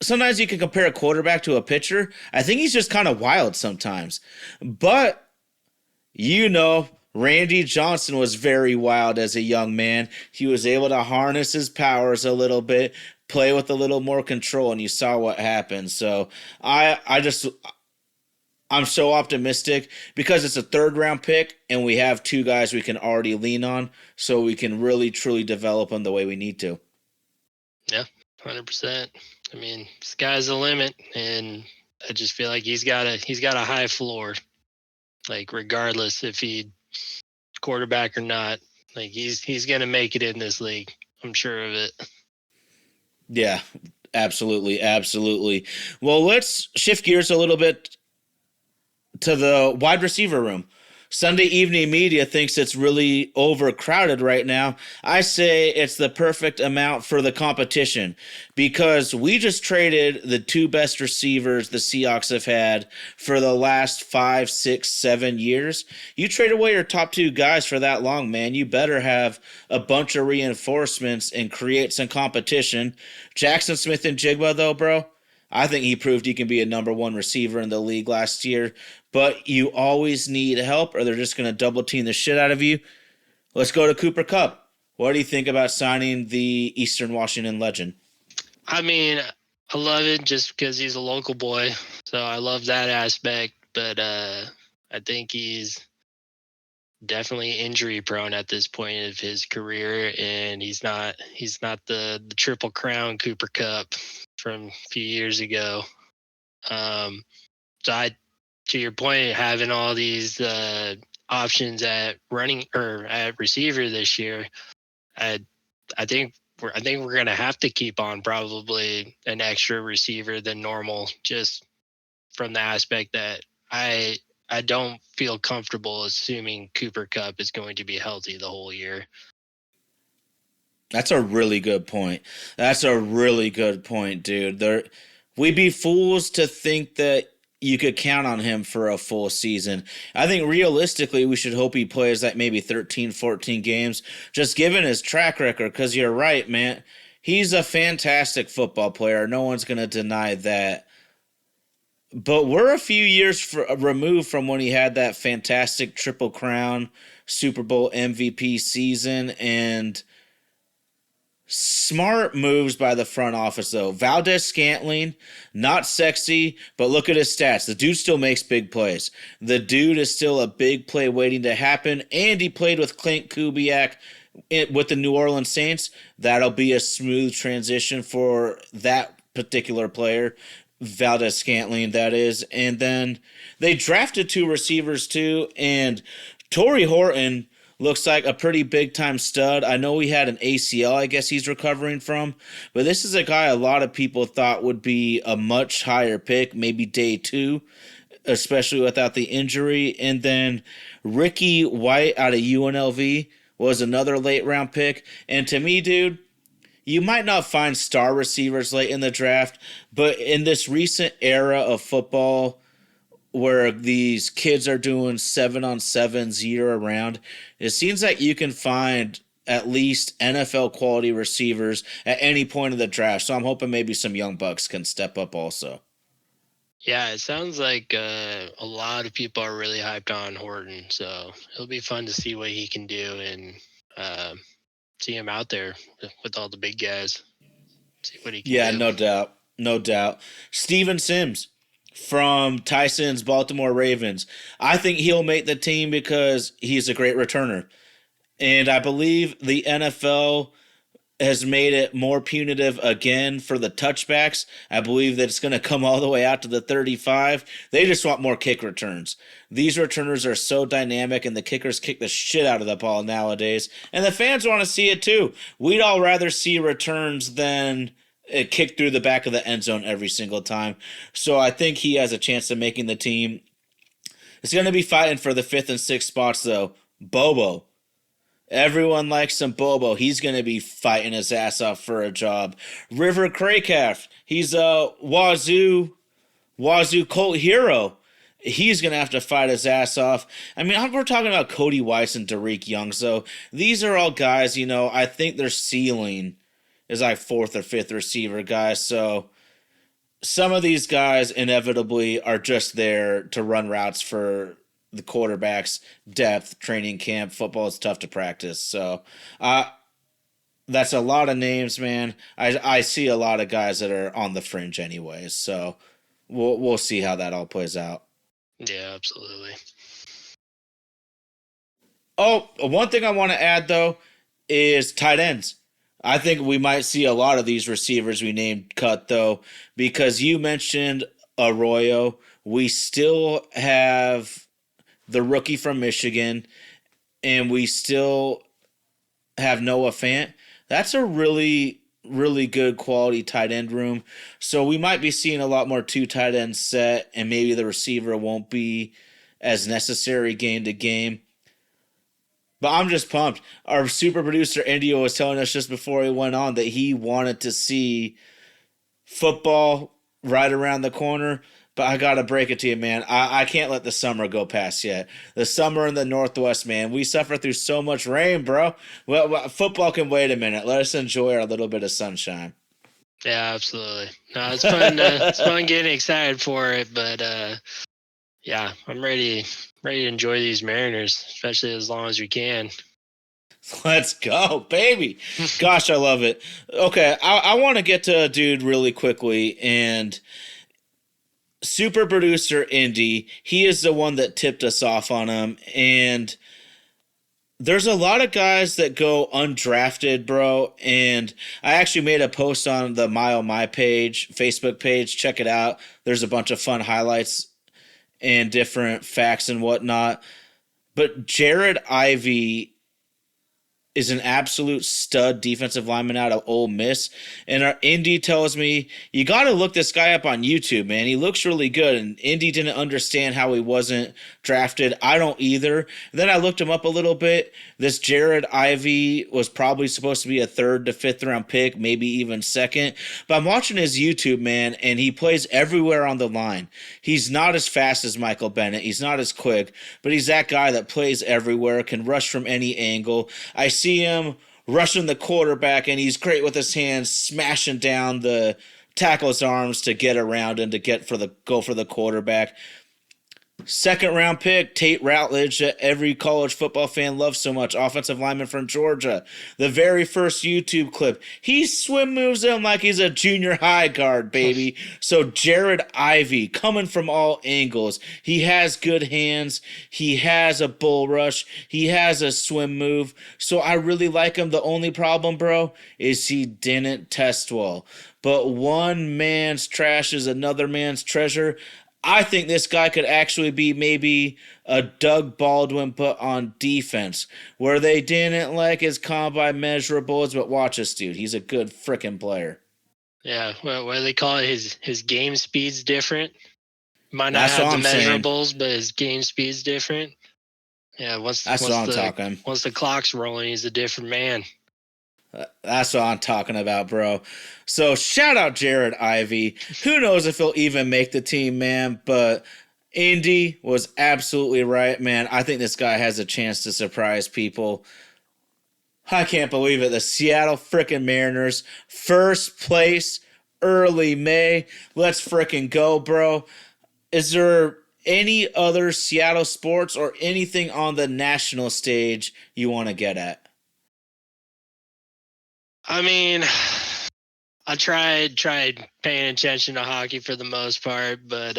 sometimes you can compare a quarterback to a pitcher. I think he's just kind of wild sometimes. But, Randy Johnson was very wild as a young man. He was able to harness his powers a little bit, play with a little more control, and you saw what happened. So I'm so optimistic because it's a third round pick and we have two guys we can already lean on so we can really truly develop them the way we need to. Yeah, 100%. I mean, sky's the limit, and I just feel like he's got a high floor. Like regardless if he quarterback or not, like he's gonna make it in this league. I'm sure of it. Yeah, absolutely, absolutely. Well, let's shift gears a little bit to the wide receiver room. Sunday evening media thinks it's really overcrowded right now. I say it's the perfect amount for the competition because we just traded the two best receivers the Seahawks have had for the last 5, 6, 7 years. You trade away your top two guys for that long, man. You better have a bunch of reinforcements and create some competition. Jackson Smith and Jigba, though, bro, I think he proved he can be a number one receiver in the league last year, but you always need help or they're just going to double team the shit out of you. Let's go to Cooper Kupp. What do you think about signing the Eastern Washington legend? I mean, I love it just because he's a local boy, so I love that aspect. But I think he's definitely injury prone at this point of his career, and he's not the triple crown Cooper Kupp from a few years ago. Um, so to your point, having all these options at running or at receiver this year, I I think we're gonna have to keep on probably an extra receiver than normal, just from the aspect that I don't feel comfortable assuming Cooper Kupp is going to be healthy the whole year. That's a really good point. That's a really good point, dude. We'd be fools to think that you could count on him for a full season. I think realistically, we should hope he plays like maybe 13, 14 games, just given his track record, because you're right, man. He's a fantastic football player. No one's going to deny that. But we're a few years removed from when he had that fantastic Triple Crown Super Bowl MVP season and smart moves by the front office, though. Valdez Scantling, not sexy, but look at his stats. The dude still makes big plays. The dude is still a big play waiting to happen, and he played with Clint Kubiak with the New Orleans Saints. That'll be a smooth transition for that particular player. Valdez Scantling, that is. And then they drafted two receivers, too, and Torrey Horton looks like a pretty big time stud. I know he had an ACL, I guess he's recovering from, but this is a guy a lot of people thought would be a much higher pick, maybe day two, especially without the injury. And then Ricky White out of UNLV was another late round pick. And to me, dude, you might not find star receivers late in the draft, but in this recent era of football, where these kids are doing 7-on-7s year around, it seems like you can find at least NFL quality receivers at any point of the draft. So I'm hoping maybe some young bucks can step up also. Yeah, it sounds like a lot of people are really hyped on Horton, so it'll be fun to see what he can do and uh, see him out there with all the big guys. See what he can Yeah, do. no doubt. No doubt. Steven Sims from Tyson's Baltimore Ravens. I think he'll make the team because he's a great returner. And I believe the NFL has made it more punitive again for the touchbacks. I believe that it's going to come all the way out to the 35. They just want more kick returns. These returners are so dynamic, and the kickers kick the shit out of the ball nowadays. And the fans want to see it too. We'd all rather see returns than a kick through the back of the end zone every single time. So I think he has a chance of making the team. It's going to be fighting for the fifth and sixth spots, though. Bobo. Everyone likes some Bobo. He's going to be fighting his ass off for a job. River Craycraft. He's a Wazoo Colt hero. He's going to have to fight his ass off. I mean, we're talking about Cody Weiss and Derek Young. So these are all guys, I think their ceiling is like fourth or fifth receiver guys. So some of these guys inevitably are just there to run routes for the quarterback's depth, training camp. Football is tough to practice. So that's a lot of names, man. I see a lot of guys that are on the fringe anyways. So we'll see how that all plays out. Yeah, absolutely. Oh, one thing I want to add, though, is tight ends. I think we might see a lot of these receivers we named cut, though, because you mentioned Arroyo. We still have the rookie from Michigan, and we still have Noah Fant. That's a really, really good quality tight end room. So we might be seeing a lot more two tight ends set, and maybe the receiver won't be as necessary game to game. But I'm just pumped. Our super producer Indio was telling us just before he went on that he wanted to see football right around the corner. But I gotta break it to you, man. I can't let the summer go past yet. The summer in the Northwest, man. We suffer through so much rain, bro. Well, football can wait a minute. Let us enjoy our little bit of sunshine. Yeah, absolutely. No, it's fun. It's fun getting excited for it, but yeah, I'm ready to enjoy these Mariners, especially as long as we can. Let's go, baby. Gosh, I love it. Okay, I want to get to a dude really quickly, and super producer Indy, he is the one that tipped us off on him, and there's a lot of guys that go undrafted, bro. And I actually made a post on the Mile My page, Facebook page. Check it out. There's a bunch of fun highlights and different facts and whatnot. But Jared Ivey is an absolute stud defensive lineman out of Ole Miss. And our Indy tells me, you got to look this guy up on YouTube, man. He looks really good. And Indy didn't understand how he wasn't drafted. I don't either. And then I looked him up a little bit. This Jared Ivey was probably supposed to be a third to fifth round pick, maybe even second. But I'm watching his YouTube, man, and he plays everywhere on the line. He's not as fast as Michael Bennett. He's not as quick, but he's that guy that plays everywhere, can rush from any angle. I see him rushing the quarterback, and he's great with his hands, smashing down the tackle's arms to get around and to go for the quarterback. Second round pick, Tate Routledge, that every college football fan loves so much, offensive lineman from Georgia. The very first YouTube clip, he swim moves him like he's a junior high guard, baby. So Jared Ivey, coming from all angles. He has good hands. He has a bull rush. He has a swim move. So I really like him. The only problem, bro, is he didn't test well. But one man's trash is another man's treasure. I think this guy could actually be maybe a Doug Baldwin put on defense, where they didn't like his combine measurables, but watch this dude. He's a good freaking player. Yeah, well, what do they call it? His game speed's different. Might not That's have what the I'm saying. measurables, but his game speed's different. Yeah, That's what I'm talking. once the clock's rolling, he's a different man. That's what I'm talking about, bro. So shout out Jared Ivey. Who knows if he'll even make the team, man? But Indy was absolutely right, man. I think this guy has a chance to surprise people. I can't believe it. The Seattle frickin' Mariners, first place, early May. Let's frickin' go, bro. is there any other Seattle sports or anything on the national stage you want to get at? I mean, I tried paying attention to hockey for the most part, but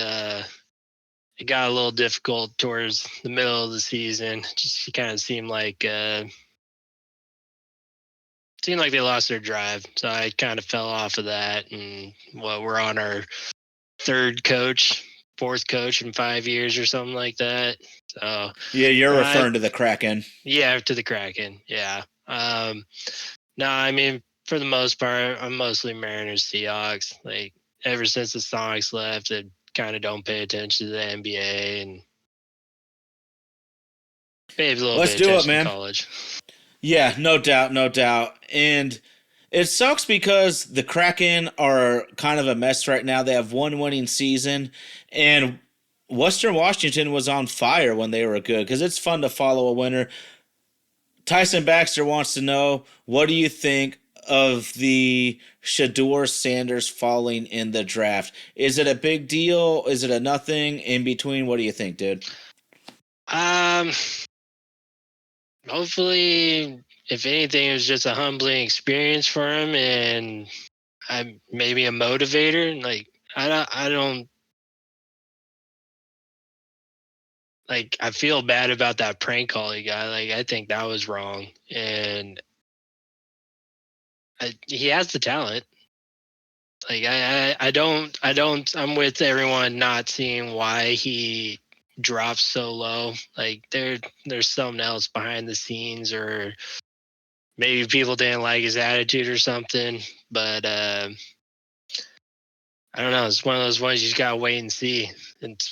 it got a little difficult towards the middle of the season. Just kind of seemed like they lost their drive, so I kind of fell off of that. And we're on our fourth coach in 5 years or something like that. So Yeah, you're I referring to the Kraken. yeah, to the Kraken, yeah. No, I mean, for the most part, I'm mostly Mariners Seahawks. Like ever since the Sonics left, I kind of don't pay attention to the NBA and maybe a little Let's bit do it, attention to man. college. Yeah, no doubt, no doubt. And it sucks because the Kraken are kind of a mess right now. They have one winning season, and Western Washington was on fire when they were good because it's fun to follow a winner. Tyson Baxter wants to know, what do you think of the Shador Sanders falling in the draft? Is it a big deal? Is it a nothing? In between, what do you think, dude? Um, Hopefully, if anything, it was just a humbling experience for him, and I maybe a motivator. Like I don't like. I feel bad about that prank call he got. Like I think that was wrong, and he has the talent. Like I'm with everyone not seeing why he drops so low. Like there's something else behind the scenes, or maybe people didn't like his attitude or something. But I don't know. It's one of those ones you just gotta wait and see. And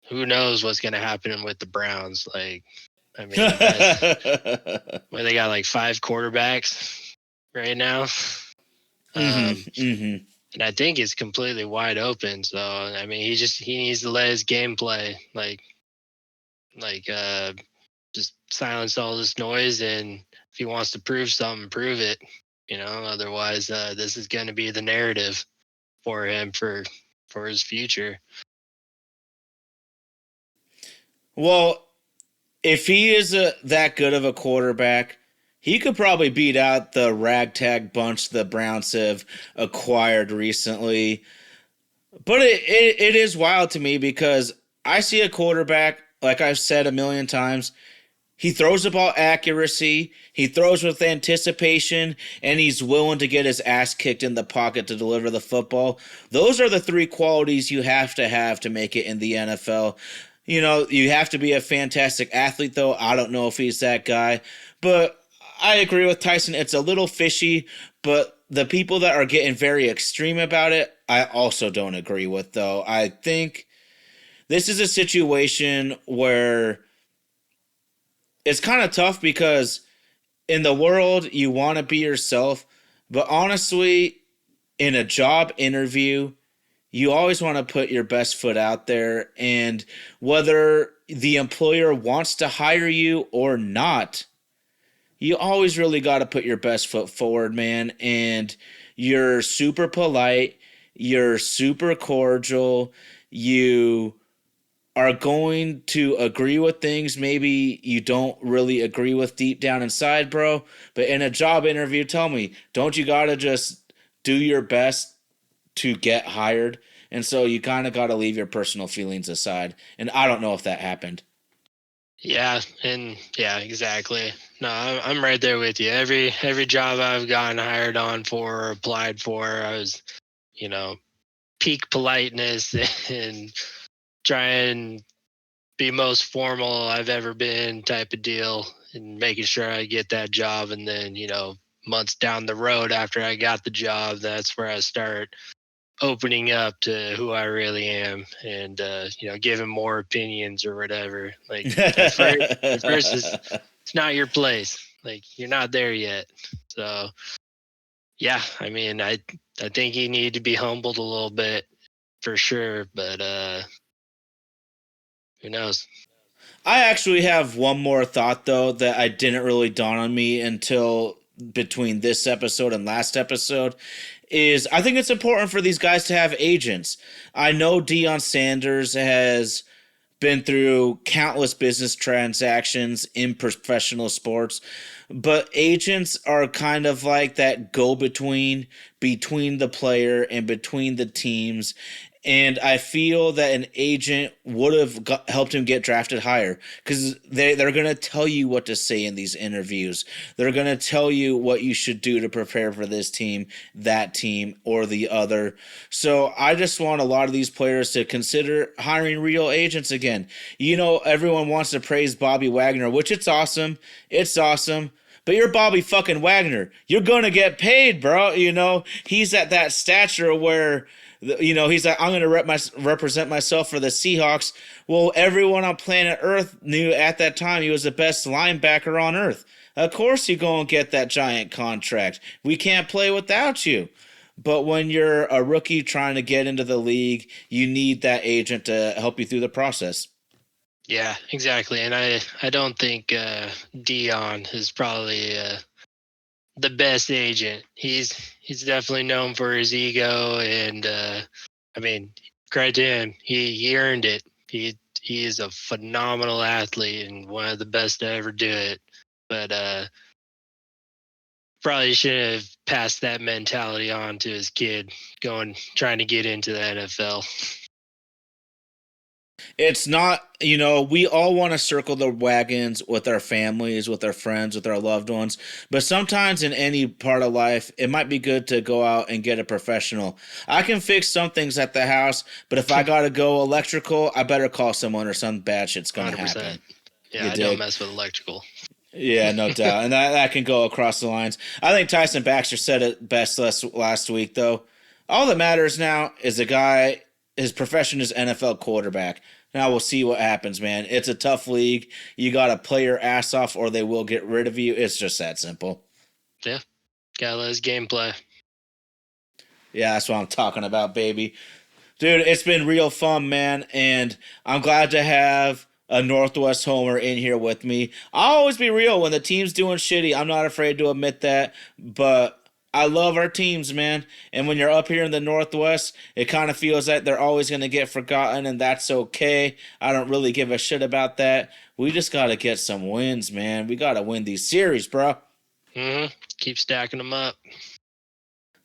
who knows what's gonna happen with the Browns? Like, I mean, where they got like 5 quarterbacks right now. And I think it's completely wide open. So I mean, he needs to let his game play, like just silence all this noise, and if he wants to prove something, prove it. Otherwise, this is going to be the narrative for him for his future. Well, if he is that good of a quarterback, he could probably beat out the ragtag bunch the Browns have acquired recently. But it is wild to me because I see a quarterback, like I've said a million times, he throws the ball accuracy, he throws with anticipation, and he's willing to get his ass kicked in the pocket to deliver the football. Those are the 3 qualities you have to make it in the NFL. You have to be a fantastic athlete, though. I don't know if he's that guy. But I agree with Tyson. It's a little fishy, but the people that are getting very extreme about it, I also don't agree with, though. I think this is a situation where it's kind of tough because in the world, you want to be yourself. But honestly, in a job interview, you always want to put your best foot out there. And whether the employer wants to hire you or not, you always really got to put your best foot forward, man. And you're super polite, you're super cordial, you are going to agree with things maybe you don't really agree with deep down inside, bro. But in a job interview, tell me, don't you got to just do your best to get hired? And so you kind of got to leave your personal feelings aside. And I don't know if that happened. Yeah, and yeah, exactly. No, I'm right there with you. Every job I've gotten hired on for or applied for, I was, you know, peak politeness and try and be most formal I've ever been type of deal, and making sure I get that job. And then, months down the road after I got the job, that's where I start opening up to who I really am, and giving more opinions or whatever. Like at first it's not your place. Like you're not there yet. So yeah, I mean, I think you need to be humbled a little bit for sure, but who knows? I actually have one more thought, though, that I didn't really dawn on me until between this episode and last episode. is I think it's important for these guys to have agents. I know Deion Sanders has been through countless business transactions in professional sports, but agents are kind of like that go between the player and between the teams. And I feel that an agent would have helped him get drafted higher because they're going to tell you what to say in these interviews. They're going to tell you what you should do to prepare for this team, that team, or the other. So I just want a lot of these players to consider hiring real agents again. You know, everyone wants to praise Bobby Wagner, which it's awesome. It's awesome. But you're Bobby fucking Wagner. You're going to get paid, bro. You know, he's at that stature where, you know, he's like, I'm going to represent myself for the Seahawks. Well, everyone on planet Earth knew at that time he was the best linebacker on Earth. Of course you're going to get that giant contract. We can't play without you. But when you're a rookie trying to get into the league, you need that agent to help you through the process. Yeah, exactly. And I don't think Dion is probably the best agent. He's definitely known for his ego, and I mean, credit to him. He earned it. He is a phenomenal athlete and one of the best to ever do it. But probably should have passed that mentality on to his kid trying to get into the NFL. It's not, you know, we all want to circle the wagons with our families, with our friends, with our loved ones. But sometimes in any part of life, it might be good to go out and get a professional. I can fix some things at the house, but if I got to go electrical, I better call someone or some bad shit's going to happen. Yeah, I don't mess with electrical. Yeah, no doubt. And that can go across the lines. I think Tyson Baxter said it best last week, though. All that matters now is the guy, his profession is NFL quarterback. Now we'll see what happens, man. It's a tough league. You got to play your ass off or they will get rid of you. It's just that simple. Yeah. Gotta let his game play. Yeah, that's what I'm talking about, baby. Dude, it's been real fun, man. And I'm glad to have a Northwest homer in here with me. I'll always be real. When the team's doing shitty, I'm not afraid to admit that. But I love our teams, man. And when you're up here in the Northwest, it kind of feels like they're always going to get forgotten, and that's okay. I don't really give a shit about that. We just got to get some wins, man. We got to win these series, bro. Mm-hmm. Keep stacking them up.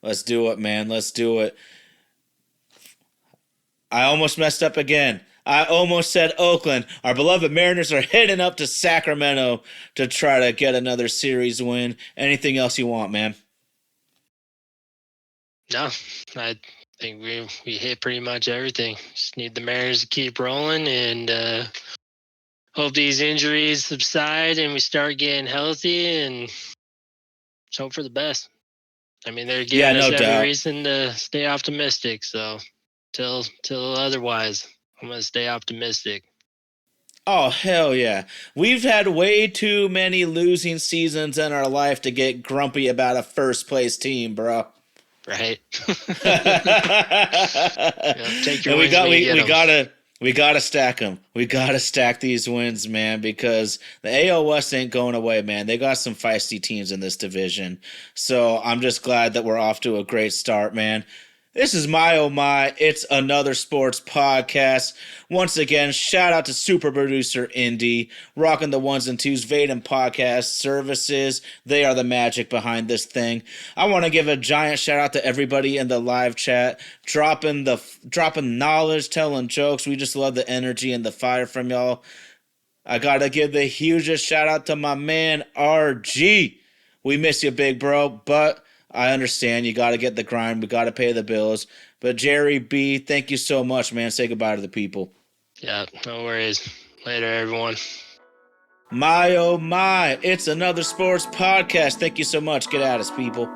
Let's do it, man. Let's do it. I almost messed up again. I almost said Oakland. Our beloved Mariners are heading up to Sacramento to try to get another series win. Anything else you want, man? No, I think we hit pretty much everything. Just need the Mariners to keep rolling and hope these injuries subside and we start getting healthy and just hope for the best. I mean, they're giving us every reason to stay optimistic. So till otherwise, I'm going to stay optimistic. Oh, hell yeah. We've had way too many losing seasons in our life to get grumpy about a first place team, bro. Right. Take your wins we gotta stack them. We gotta stack these wins, man, because the AL West ain't going away, man. They got some feisty teams in this division. So I'm just glad that we're off to a great start, man. This is My Oh My. It's another sports podcast. Once again, shout out to super producer Indy, rocking the ones and twos, Vaden Podcast Services. They are the magic behind this thing. I want to give a giant shout out to everybody in the live chat, dropping knowledge, telling jokes. We just love the energy and the fire from y'all. I gotta give the hugest shout out to my man RG. We miss you, big bro, but I understand you got to get the grind. We got to pay the bills. But JerryB, thank you so much, man. Say goodbye to the people. Yeah, no worries. Later, everyone. My oh my, it's another sports podcast. Thank you so much. Get at us, people.